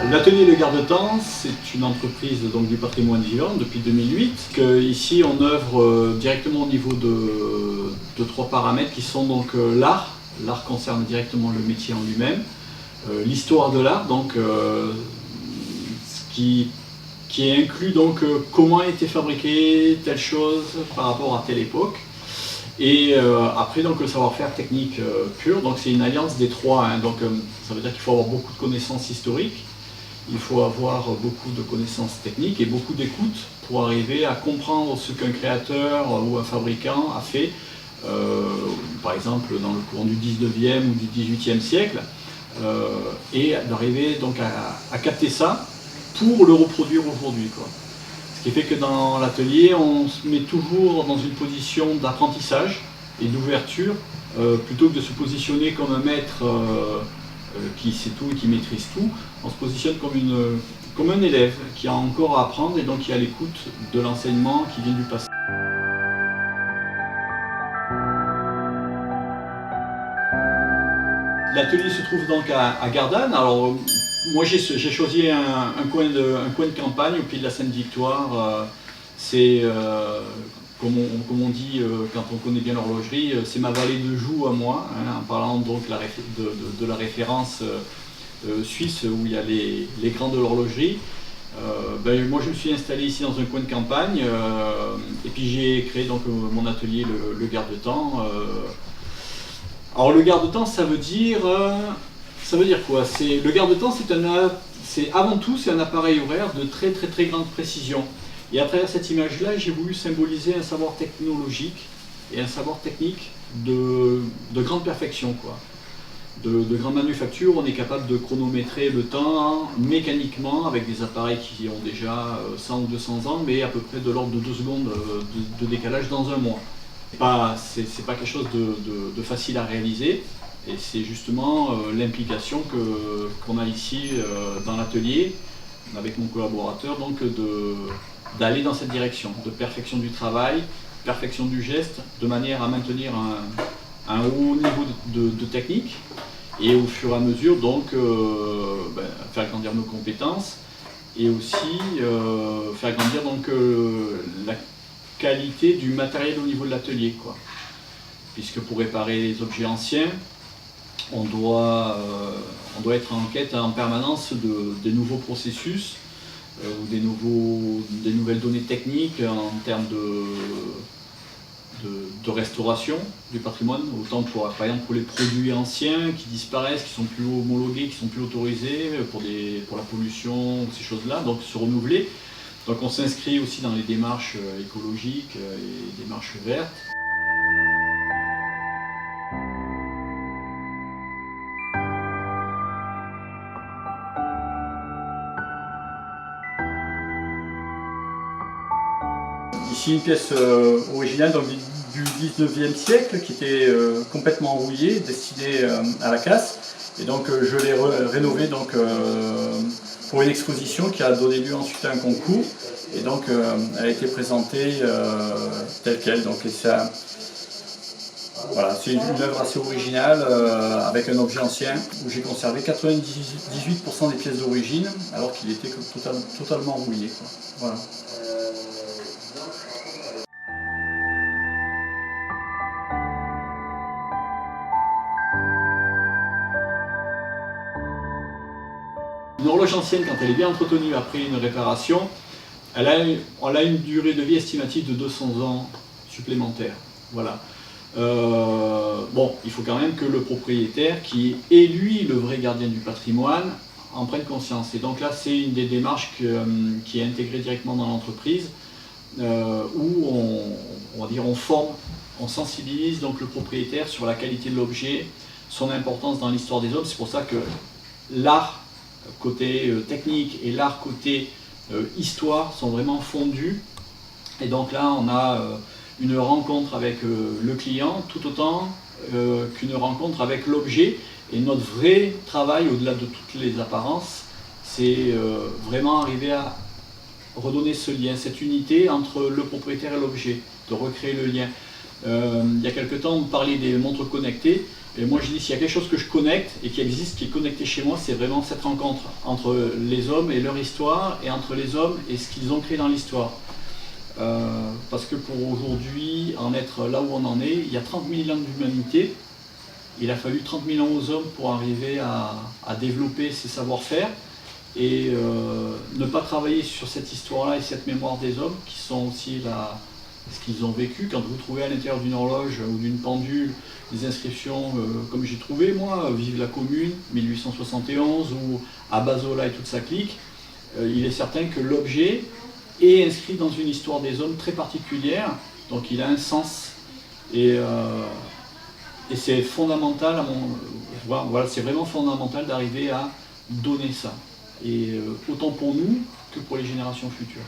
L'atelier Le Garde-Temps, c'est une entreprise donc, du patrimoine vivant depuis 2008. Ici, on œuvre directement au niveau de trois paramètres qui sont donc l'art. L'art concerne directement le métier en lui-même. L'histoire de l'art, donc qui est inclus donc comment a été fabriqué telle chose par rapport à telle époque. Et après donc le savoir-faire technique pur, donc c'est une alliance des trois, hein, donc ça veut dire qu'il faut avoir beaucoup de connaissances historiques, il faut avoir beaucoup de connaissances techniques et beaucoup d'écoute pour arriver à comprendre ce qu'un créateur ou un fabricant a fait, par exemple dans le courant du 19e ou du 18e siècle, et d'arriver donc à capter ça pour le reproduire aujourd'hui, quoi. Ce qui fait que dans l'atelier, on se met toujours dans une position d'apprentissage et d'ouverture, plutôt que de se positionner comme un maître qui sait tout et qui maîtrise tout. On se positionne comme un élève qui a encore à apprendre et donc qui est à l'écoute de l'enseignement qui vient du passé. L'atelier se trouve donc à Gardanne. Alors, moi j'ai choisi un coin de campagne au pied de la Sainte-Victoire. C'est, comme on dit quand on connaît bien l'horlogerie, c'est ma vallée de Joux à moi, hein, en parlant donc de la référence suisse où il y a les grands de l'horlogerie. Moi je me suis installé ici dans un coin de campagne et puis j'ai créé donc mon atelier le Garde-Temps. Alors le garde-temps, ça veut dire quoi? Le garde-temps, c'est avant tout c'est un appareil horaire de très grande précision. Et à travers cette image-là, j'ai voulu symboliser un savoir technologique et un savoir technique de grande perfection, quoi. De grande manufacture, on est capable de chronométrer le temps mécaniquement avec des appareils qui ont déjà 100 ou 200 ans, mais à peu près de l'ordre de 2 secondes de décalage dans un mois. C'est pas quelque chose de facile à réaliser et c'est justement l'implication qu'on a ici dans l'atelier avec mon collaborateur, donc d'aller dans cette direction, de perfection du travail, perfection du geste, de manière à maintenir un haut niveau de technique et au fur et à mesure donc faire grandir nos compétences et aussi faire grandir donc la qualité du matériel au niveau de l'atelier, quoi. Puisque pour réparer les objets anciens, on doit être en quête en permanence des nouveaux processus ou des nouvelles données techniques en termes de restauration du patrimoine, autant par exemple pour les produits anciens qui disparaissent, qui sont plus homologués, qui sont plus autorisés pour la pollution, ces choses-là, donc se renouveler. Donc on s'inscrit aussi dans les démarches écologiques et démarches vertes. Ici une pièce originale donc, du 19e siècle qui était complètement rouillée, destinée à la casse. Et donc je l'ai rénovée donc, pour une exposition qui a donné lieu ensuite à un concours. Et donc elle a été présentée telle qu'elle. Voilà, c'est une œuvre assez originale avec un objet ancien où j'ai conservé 98% des pièces d'origine alors qu'il était totalement rouillé, quoi. Voilà. Une horloge ancienne, quand elle est bien entretenue après une réparation, elle a une durée de vie estimative de 200 ans supplémentaires. Voilà. Bon, il faut quand même que le propriétaire, qui est lui le vrai gardien du patrimoine, en prenne conscience. Et donc là, c'est une des démarches qui est intégrée directement dans l'entreprise, où on forme, on sensibilise donc le propriétaire sur la qualité de l'objet, son importance dans l'histoire des hommes. C'est pour ça que l'art côté technique et l'art côté histoire sont vraiment fondus. Et donc là, on a une rencontre avec le client tout autant qu'une rencontre avec l'objet. Et notre vrai travail, au-delà de toutes les apparences, c'est vraiment arriver à redonner ce lien, cette unité entre le propriétaire et l'objet, de recréer le lien. Il y a quelque temps, on parlait des montres connectées. Et moi je dis, s'il y a quelque chose que je connecte et qui existe, qui est connecté chez moi, c'est vraiment cette rencontre entre les hommes et leur histoire, et entre les hommes et ce qu'ils ont créé dans l'histoire. Parce que pour aujourd'hui, en être là où on en est, il y a 30 000 ans d'humanité. Il a fallu 30 000 ans aux hommes pour arriver à développer ces savoir-faire et ne pas travailler sur cette histoire-là et cette mémoire des hommes qui sont aussi ce qu'ils ont vécu. Quand vous trouvez à l'intérieur d'une horloge ou d'une pendule des inscriptions comme j'ai trouvé moi, Vive la Commune, 1871, ou à Bazola et toute sa clique, il est certain que l'objet est inscrit dans une histoire des hommes très particulière, donc il a un sens. Et c'est fondamental, voilà, c'est vraiment fondamental d'arriver à donner ça. Et autant pour nous que pour les générations futures.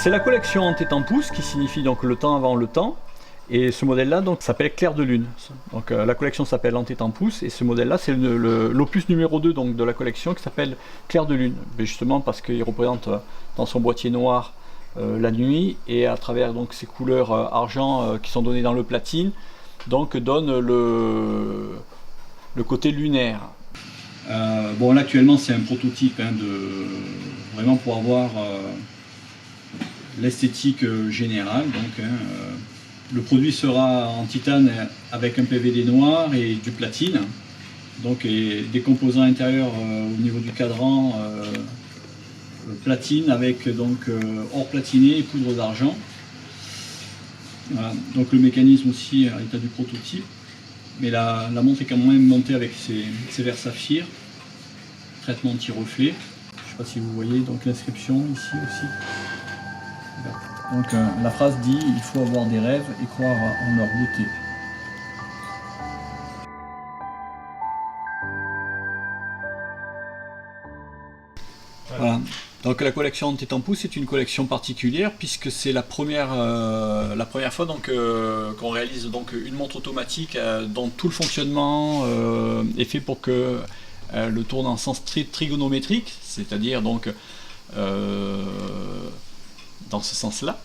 C'est la collection en tête en pouce qui signifie donc le temps avant le temps. Et ce modèle-là s'appelle Clair de Lune. Donc la collection s'appelle En tête en pouce et ce modèle-là c'est l'opus numéro 2 donc, de la collection qui s'appelle Clair de Lune. Mais justement parce qu'il représente dans son boîtier noir la nuit et à travers donc ces couleurs argent qui sont données dans le platine, donc donne le côté lunaire. Bon là actuellement c'est un prototype vraiment pour avoir l'esthétique générale. Donc, le produit sera en titane avec un PVD noir et du platine. Donc, et des composants intérieurs au niveau du cadran platine avec donc or platiné et poudre d'argent. Voilà. Donc le mécanisme aussi à l'état du prototype. Mais la montre est quand même montée avec ses verres saphir, traitement anti-reflet. Je ne sais pas si vous voyez donc l'inscription ici aussi. Donc la phrase dit « Il faut avoir des rêves et croire en leur beauté ». Voilà. Donc la collection en tête en pouce est une collection particulière puisque c'est la première fois qu'on réalise donc une montre automatique dont tout le fonctionnement est fait pour que le tourne en sens trigonométrique, c'est-à-dire donc dans ce sens-là.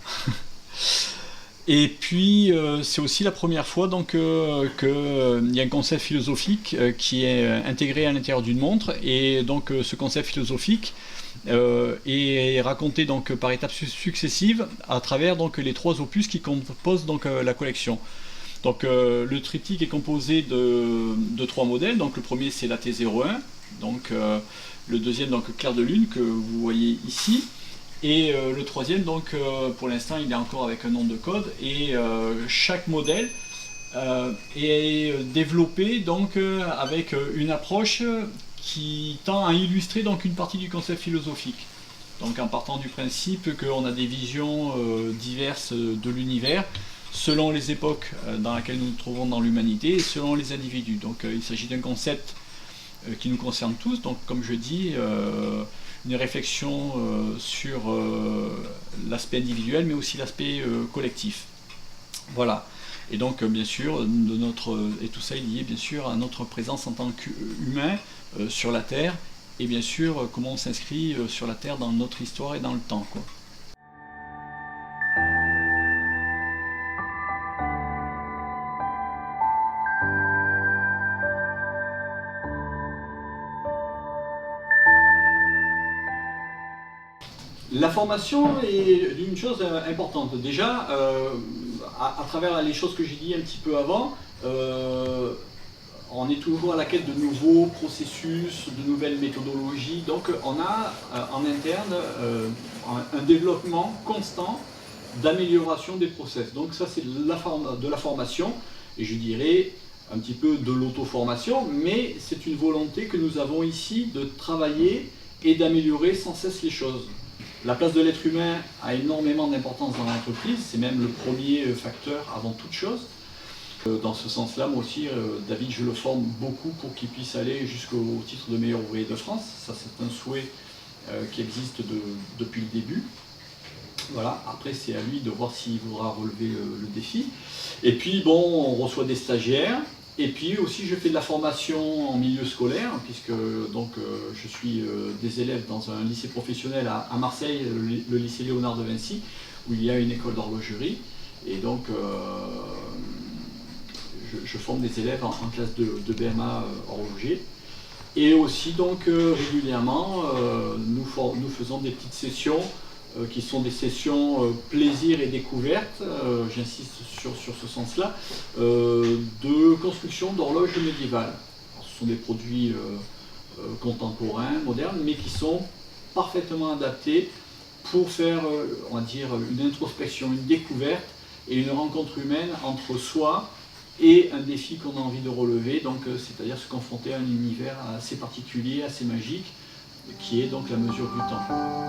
Et puis c'est aussi la première fois qu'il y a un concept philosophique qui est intégré à l'intérieur d'une montre, et donc ce concept philosophique est raconté donc par étapes successives à travers donc les 3 opus qui composent donc la collection. Donc le triptyque est composé de 3 modèles. Donc le premier c'est la T01, donc le deuxième donc Clair de Lune que vous voyez ici. Et le troisième, donc pour l'instant, il est encore avec un nom de code, et chaque modèle est développé donc avec une approche qui tend à illustrer donc une partie du concept philosophique. Donc en partant du principe qu'on a des visions diverses de l'univers selon les époques dans lesquelles nous nous trouvons dans l'humanité et selon les individus. Donc il s'agit d'un concept qui nous concerne tous, donc comme je dis, une réflexion sur l'aspect individuel mais aussi l'aspect collectif. Voilà. Et donc bien sûr, et tout ça est lié bien sûr à notre présence en tant qu'humain sur la Terre, et bien sûr comment on s'inscrit sur la Terre dans notre histoire et dans le temps, quoi. La formation est une chose importante. Déjà, à travers les choses que j'ai dit un petit peu avant, on est toujours à la quête de nouveaux processus, de nouvelles méthodologies. Donc on a en interne un développement constant d'amélioration des process. Donc ça c'est de la formation, et je dirais un petit peu de l'auto-formation, mais c'est une volonté que nous avons ici de travailler et d'améliorer sans cesse les choses. La place de l'être humain a énormément d'importance dans l'entreprise, c'est même le premier facteur avant toute chose. Dans ce sens-là, moi aussi, David, je le forme beaucoup pour qu'il puisse aller jusqu'au titre de meilleur ouvrier de France. Ça, c'est un souhait qui existe depuis le début. Voilà. Après, c'est à lui de voir s'il voudra relever le défi. Et puis, bon, on reçoit des stagiaires Et puis aussi je fais de la formation en milieu scolaire, puisque je suis des élèves dans un lycée professionnel à Marseille, le lycée Léonard de Vinci, où il y a une école d'horlogerie. Et donc je forme des élèves en classe de BMA horloger. Et aussi donc régulièrement nous faisons des petites sessions qui sont des sessions plaisir et découverte, j'insiste sur ce sens-là, de construction d'horloges médiévales. Alors, ce sont des produits contemporains, modernes, mais qui sont parfaitement adaptés pour faire, on va dire, une introspection, une découverte et une rencontre humaine entre soi et un défi qu'on a envie de relever, donc c'est-à-dire se confronter à un univers assez particulier, assez magique, qui est donc la mesure du temps.